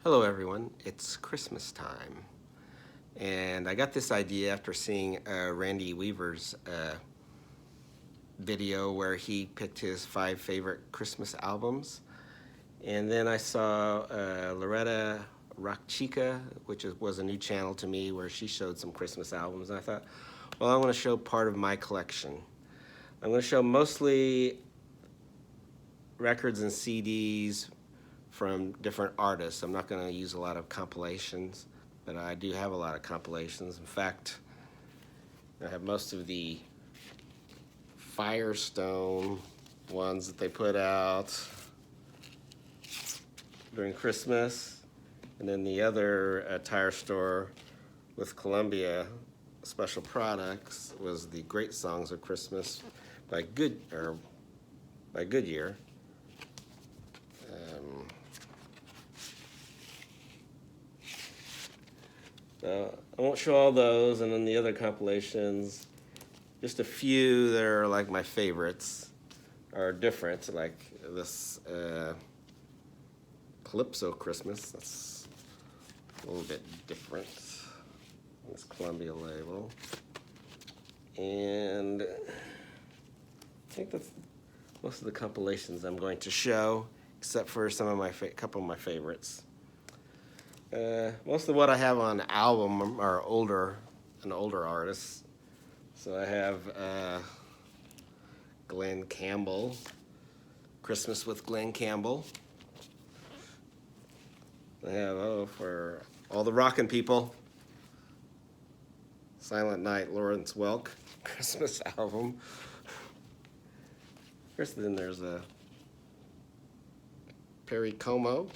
Hello everyone, it's Christmas time. And I got this idea after seeing Randy Weaver's video where he picked his 5 favorite Christmas albums. And then I saw Loretta Rockchica, which was a new channel to me where she showed some Christmas albums. And I thought, well, I'm going to show part of my collection. I'm going to show mostly records and CDs from different artists. I'm not going to use a lot of compilations, but I do have a lot of compilations. In fact, I have most of the Firestone ones that they put out during Christmas, and then the other tire store with Columbia special products was the Great Songs of Christmas by Goodyear. I won't show all those, and then the other compilations, just a few that are like my favorites are different, like this Calypso Christmas. That's a little bit different on this Columbia label. And I think that's most of the compilations I'm going to show, except for some of my couple of my favorites. Most of what I have on album are older artists. So I have Glen Campbell, Christmas with Glen Campbell. I have, for all the rockin' people, Silent Night, Lawrence Welk, Christmas album. First, then there's a Perry Como,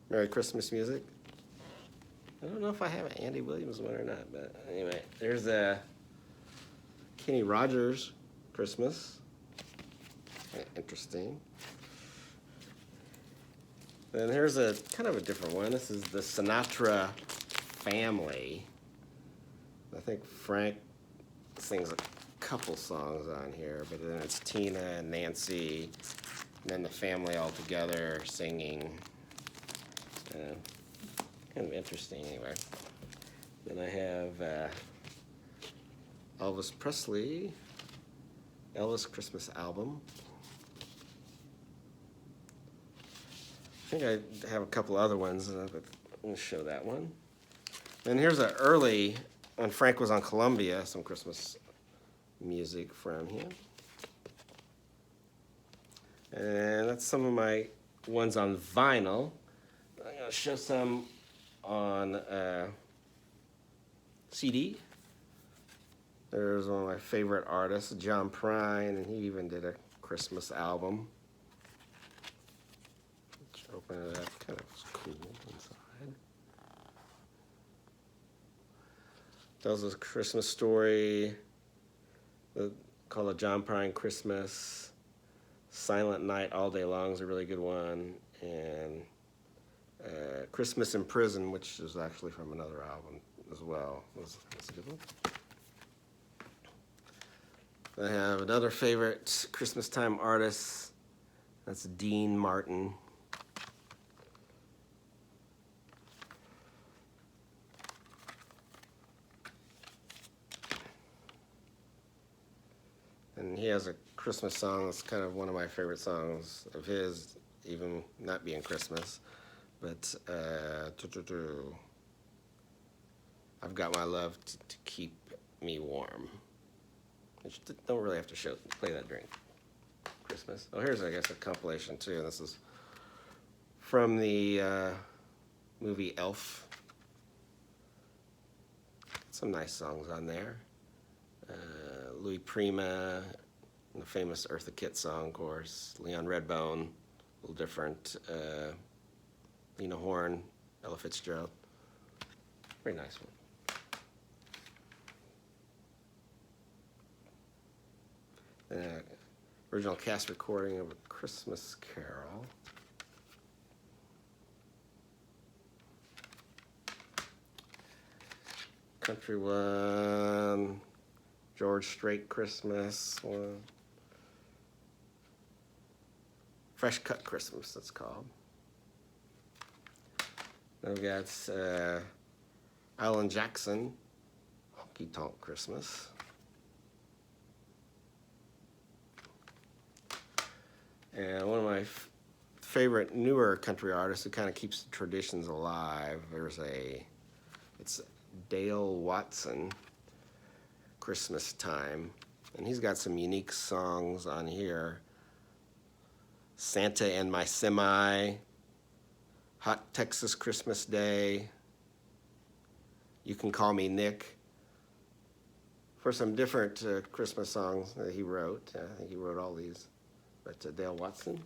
Merry Christmas Music. I don't know if I have an Andy Williams one or not, but anyway, there's a Kenny Rogers Christmas. Interesting. Then here's a kind of a different one. This is the Sinatra Family. I think Frank sings a couple songs on here, but then it's Tina and Nancy, and then the family all together singing. Kind of interesting anyway. Then I have Elvis Presley, Elvis Christmas album. I think I have a couple other ones, but I'm going to show that one. And here's an early, when Frank was on Columbia, some Christmas music from him. And that's some of my ones on vinyl. I'm going to show some on CD. There's one of my favorite artists, John Prine, and he even did a Christmas album. Let's open it up, kind of cool inside. Tells us a Christmas story called A John Prine Christmas. Silent Night All Day Long is a really good one. And Christmas in Prison, which is actually from another album as well. That's a good one. I have another favorite Christmas time artist. That's Dean Martin. And he has a Christmas song that's kind of one of my favorite songs of his, even not being Christmas. But I've got my love to keep me warm. I don't really have to play that during Christmas. Oh, here's, I guess, a compilation too. And this is from the movie Elf. Some nice songs on there. Louis Prima, the famous Eartha Kitt song, of course. Leon Redbone, a little different. Lena Horne, Ella Fitzgerald. Very nice one. Original cast recording of A Christmas Carol. Country one. George Strait Christmas one. Fresh Cut Christmas, that's called. Then we got Alan Jackson, Honky Tonk Christmas. And one of my favorite newer country artists who kind of keeps the traditions alive, it's Dale Watson, Christmas Time. And he's got some unique songs on here. Santa and My Semi, Hot Texas Christmas Day, You Can Call Me Nick. For some different Christmas songs that he wrote. I think he wrote all these. But Dale Watson.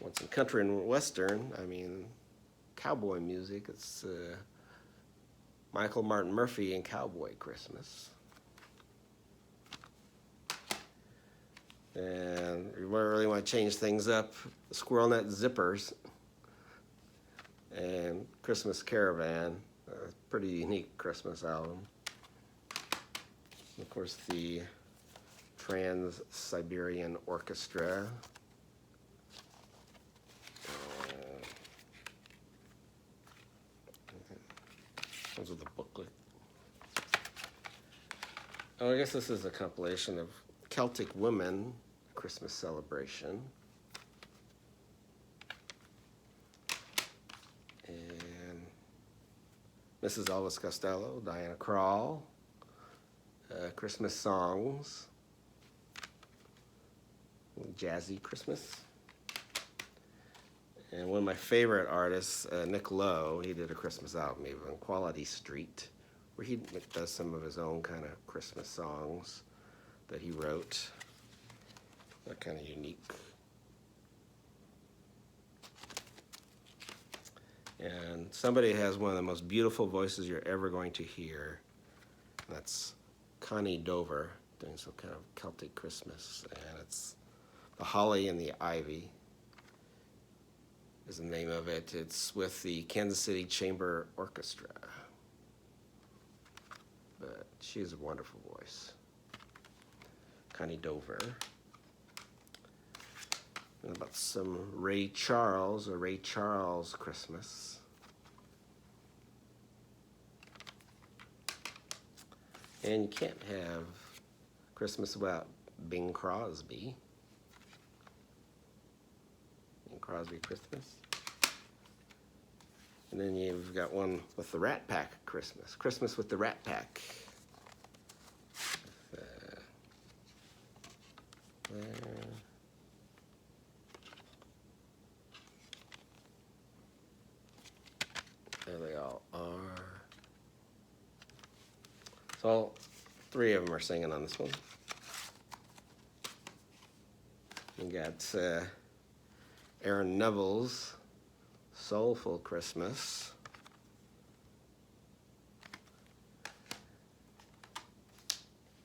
Want some country and western, I mean, cowboy music. It's Michael Martin Murphey and Cowboy Christmas. And you really want to change things up, Squirrel Nut Zippers and Christmas Caravan, a pretty unique Christmas album. Of course, the Trans-Siberian Orchestra. Those are the booklet. Oh, I guess this is a compilation of Celtic Women Christmas Celebration. And Mrs. Elvis Costello, Diana Krall, Christmas Songs, Jazzy Christmas. And one of my favorite artists, Nick Lowe, he did a Christmas album even, Quality Street, where he does some of his own kind of Christmas songs that he wrote. They're kind of unique. And somebody has one of the most beautiful voices you're ever going to hear. That's Connie Dover, doing some kind of Celtic Christmas. And it's The Holly and the Ivy is the name of it. It's with the Kansas City Chamber Orchestra. But she has a wonderful voice. Connie Dover. And about some Ray Charles, a Ray Charles Christmas. And you can't have Christmas without Bing Crosby. Bing Crosby Christmas. And then you've got one with the Rat Pack Christmas. Christmas with the Rat Pack. There they all are. So all three of them are singing on this one. We got Aaron Neville's Soulful Christmas.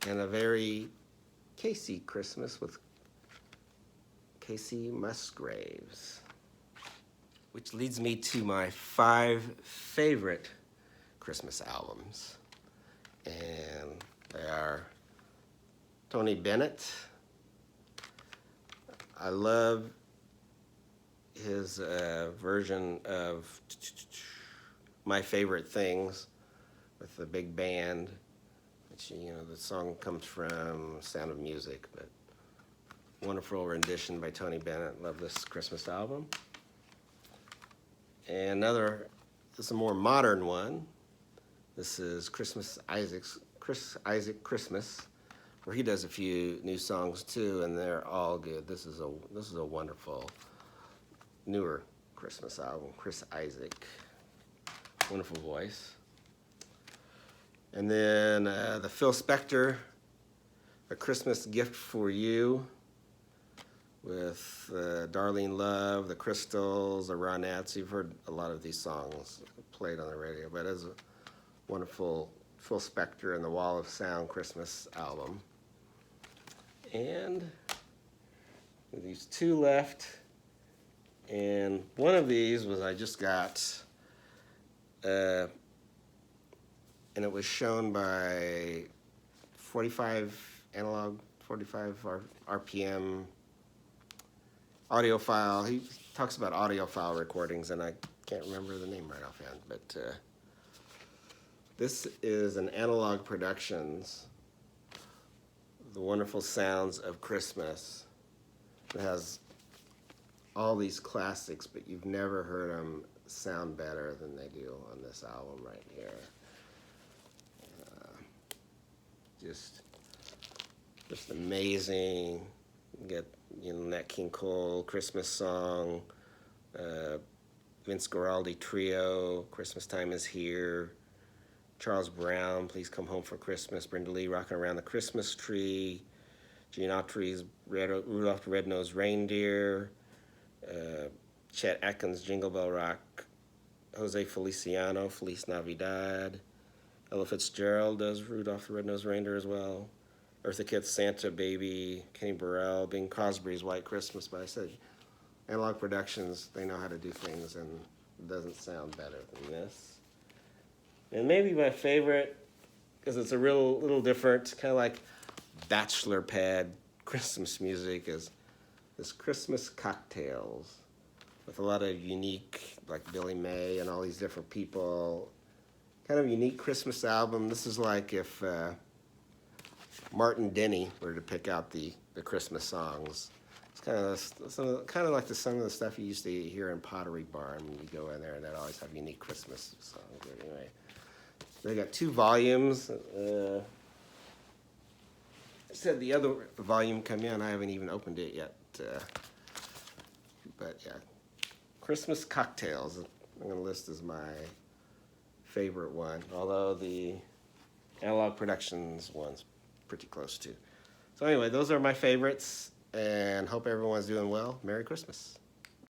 And a very Casey Christmas with Casey Musgraves. Which leads me to my 5 favorite Christmas albums. And they are Tony Bennett. I love his version of My Favorite Things with the big band, which, you know, the song comes from Sound of Music, but wonderful rendition by Tony Bennett. Love this Christmas album. And this is a more modern one. This is Chris Isaak Christmas, where he does a few new songs too, and they're all good. This is a wonderful newer Christmas album. Chris Isaak, wonderful voice. And then the Phil Spector, A Christmas Gift for You, with Darlene Love, the Crystals, the Ronettes. You've heard a lot of these songs played on the radio, but it's a wonderful Phil Spector and the Wall of Sound Christmas album. And these 2 left, and one of these was I just got, and it was shown by 45 RPM audiophile. talks about audiophile recordings, and I can't remember the name right offhand, but this is an Analog Productions, The Wonderful Sounds of Christmas. It has all these classics, but you've never heard them sound better than they do on this album right here. Just amazing. You get, you know, Nat King Cole, Christmas Song, Vince Guaraldi Trio, Christmas Time Is Here, Charles Brown, Please Come Home for Christmas, Brenda Lee, Rocking Around the Christmas Tree, Gene Autry's Rudolph the Red-Nosed Reindeer, Chet Atkins, Jingle Bell Rock, Jose Feliciano, Feliz Navidad, Ella Fitzgerald does Rudolph the Red-Nosed Reindeer as well, Eartha Kitt's Santa Baby, Kenny Burrell, Bing Crosby's White Christmas, but I said Analog Productions, they know how to do things, and it doesn't sound better than this. And maybe my favorite, because it's a little different, kind of like bachelor pad Christmas music, is this Christmas Cocktails, with a lot of unique, like Billy May and all these different people, kind of unique Christmas album. This is like if Martin Denny were to pick out the Christmas songs. It's kind of like some of the stuff you used to hear in Pottery Barn when you go in there, and they'd always have unique Christmas songs. But anyway, they got 2 volumes. I said the other volume come in. I haven't even opened it yet. But yeah, Christmas Cocktails, I'm going to list as my favorite one, although the Analog Productions one's pretty close too. So anyway, those are my favorites, and hope everyone's doing well. Merry Christmas.